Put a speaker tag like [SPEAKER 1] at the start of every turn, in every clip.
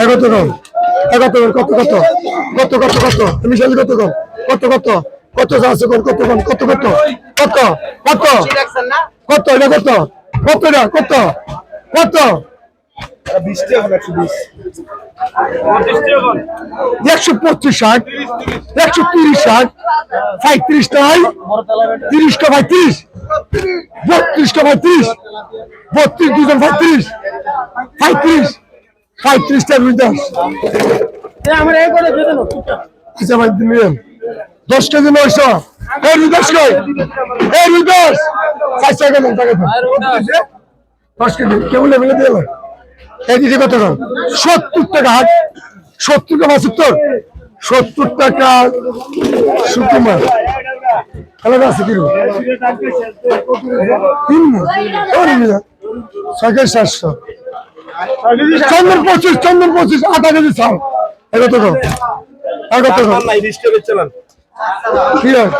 [SPEAKER 1] কত কত কত কত কত কত কত তুমি সাথে কত কত কত কত আছে কত কত কত কত কত কত কত এটা কত কত এটা কত কত
[SPEAKER 2] 20 টাকা 120
[SPEAKER 1] 125 60 130 60 35 টাকা 30 টাকা 30 32 টাকা 30 32 দুজন 35 35 35 টাকা রুইদাস
[SPEAKER 3] আমরা এই করে দিয়ে দেন
[SPEAKER 1] আচ্ছা ভাই দিলেন 10 কেজি 900 এই রুইদাস কই এই রুইদাস 5 টাকা দেন টাকা 10 কেজি কেমন মিলে দিল এই দিকে কত দাম 70 টাকা হাট 70 টাকা 70 টাকা সুকুমার আলাদা আছে কি তিন সাইকেল 700 চন্দন 25 আধা কেজি চাল কত দাম কত দাম
[SPEAKER 2] নাই 20 টাকা চলেন
[SPEAKER 1] কি হয়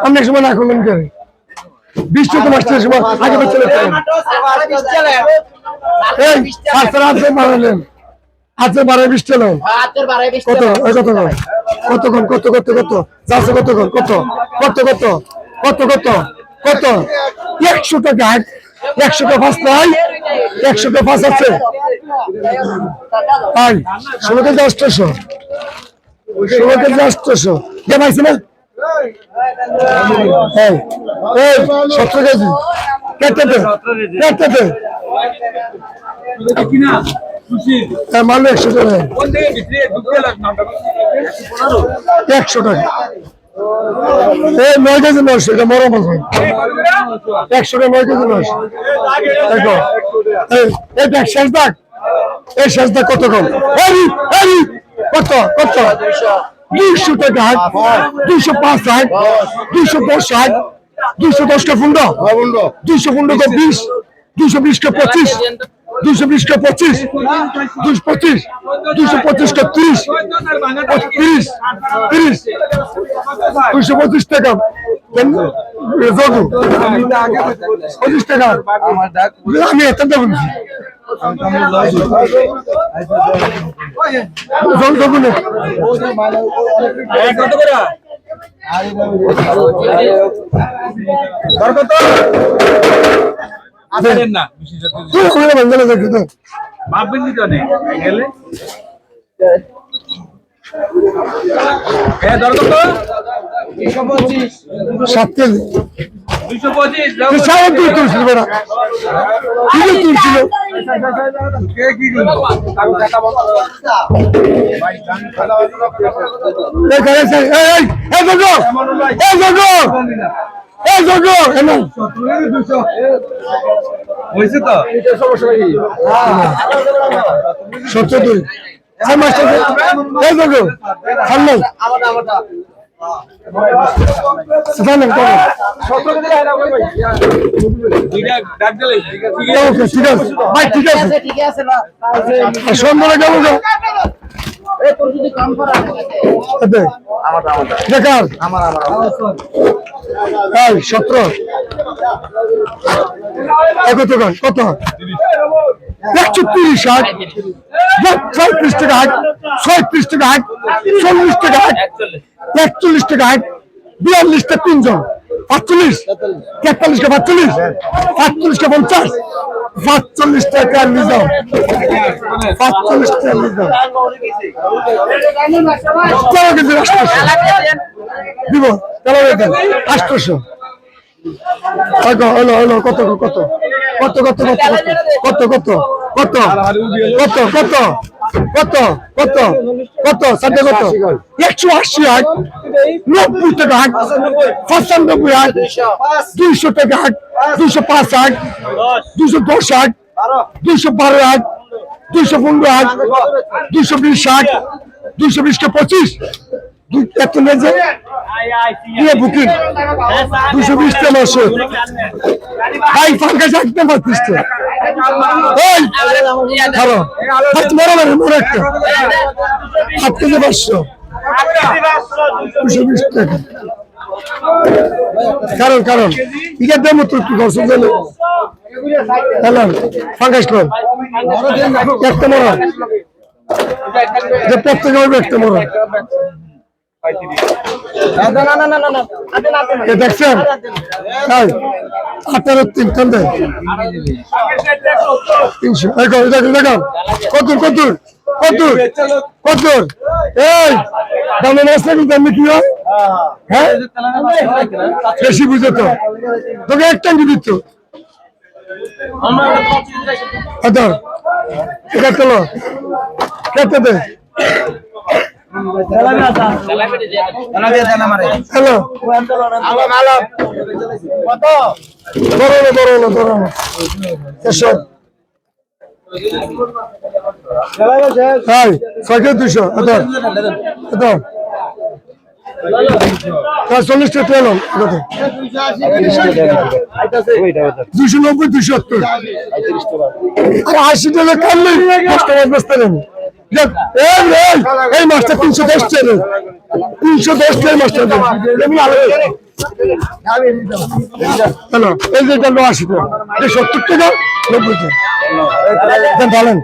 [SPEAKER 1] অনেক সময় না করলেন কেন 20 টাকা মাস্টারের সময় আগে চলে এই আচ্ছা আপনি বাড়ালেন আচ্ছা 20 টাকা কত কত কত কত কত যাচ্ছে কত কত কত কত কত কত কত 100 টাকা 100 টাকা ফাঁস নাই 100 টাকা ফাঁস আছে তাই 16 কেজি 800 16 কেজি 800 কে পাইছে না এই এই 17 কেজি কেটে দে
[SPEAKER 2] কিনা সুশীল
[SPEAKER 1] মাল 100 টাকা
[SPEAKER 2] কোন থেকে ভিতরে ঢুকে লাগনা
[SPEAKER 1] 100 টাকা এই 9 কেজি 900 এটা মরম আছে 100 টাকা 9 কেজি 900 দেখো এই দেখ শেষ দাগ এই শেষ দাগ কত কম এই কত কত 200 টাকা 205 টাকা 210 টাকা 210 টা ফুন্ডা 200 ফুন্ডা তো 20 220 টা 25 220 টা 25 225 225 টা 30 30 225 টাকা জগু 25 টাকা আমি এত দেব জল দেবো না
[SPEAKER 2] কত করে কত আসেন না
[SPEAKER 1] তুই ওখানে বাংলা দেখতে তো
[SPEAKER 2] মাপবেন নি তো নে গেলে এ দর কত
[SPEAKER 3] 225
[SPEAKER 1] 7 কেজি
[SPEAKER 2] 225 দাও
[SPEAKER 1] তুই সাহেব তুই তুলছিস বড় কি তুলছিল
[SPEAKER 2] কে কি করব টাকা বন্ধ ভাই গান খেলা
[SPEAKER 1] এই করে এই জগো এই জগো এই জগো এনো
[SPEAKER 2] 200 হইছে তো এটা সমস্যা কি
[SPEAKER 1] 72 এই মাস্টার এই জগো সামনে
[SPEAKER 3] আমারটা
[SPEAKER 1] সামনে কত
[SPEAKER 2] 17 দিলে এটা ভাই দুইটা ডাক দিলে ঠিক আছে
[SPEAKER 1] ভাই ঠিক আছে
[SPEAKER 3] ঠিক আছে না
[SPEAKER 1] সম্মানে কেমন গো
[SPEAKER 3] এই তোর যদি কাম করা
[SPEAKER 1] এতে
[SPEAKER 2] আমারটা
[SPEAKER 1] দেখার
[SPEAKER 2] আমার
[SPEAKER 1] এই 17 কত কত 130 ষাট 35 টাকা হাট 36 টাকা হাট 40 টাকা হাট 41 টাকা হাট 42 টা তিনজন 45 43 টা 45 45 টা 50 45 টাকা নিজাম 45 টাকা নিজাম কত কেজি 800 দিব চলো দেন 800 হলো কত কত কত কত কত কত কত কত কত কত কত কত সাথে কত 180 হাট 90 টাকা হাট 95 হাট 200 টাকা হাট 205 হাট 210 হাট 212 হাট 215 হাট 220 হাট 220 টা 25 এত নেজে দিয়ে বুকিং 220 টা মাসে ভাই ফাঁকা থাকতে পারতিস তো এই খালো হাত মরে একটা হাত কেজি 500 220 টাকা কারণ ইকের দাম তো একটু দর্শক জানো হ্যালো ফাঙ্গাস লোন একটা মরা যে প্রত্যেকে হবে একটা মরা এ দেখছেন তাই 18 3 টান দেয় 300 দেখো কত এই দামে নাস্তা কিন্তু দাম কি হয় হ্যাঁ বেশি বুঝে তো তোকে এক টাঙ্কি দিত আচ্ছা এটা চলো খেতে দে হ্যালো বড় এসব হাই 200 আচ্ছা 40 টাকা এলাম 290 270 আর 80 টাকা কাটলে কষ্ট বসতে নেই এই মাছটা 310 টাকা 310 টাকা মাছটা হ্যালো এই যে 80 টাকা 70 টাকা 90 টাকা বলেন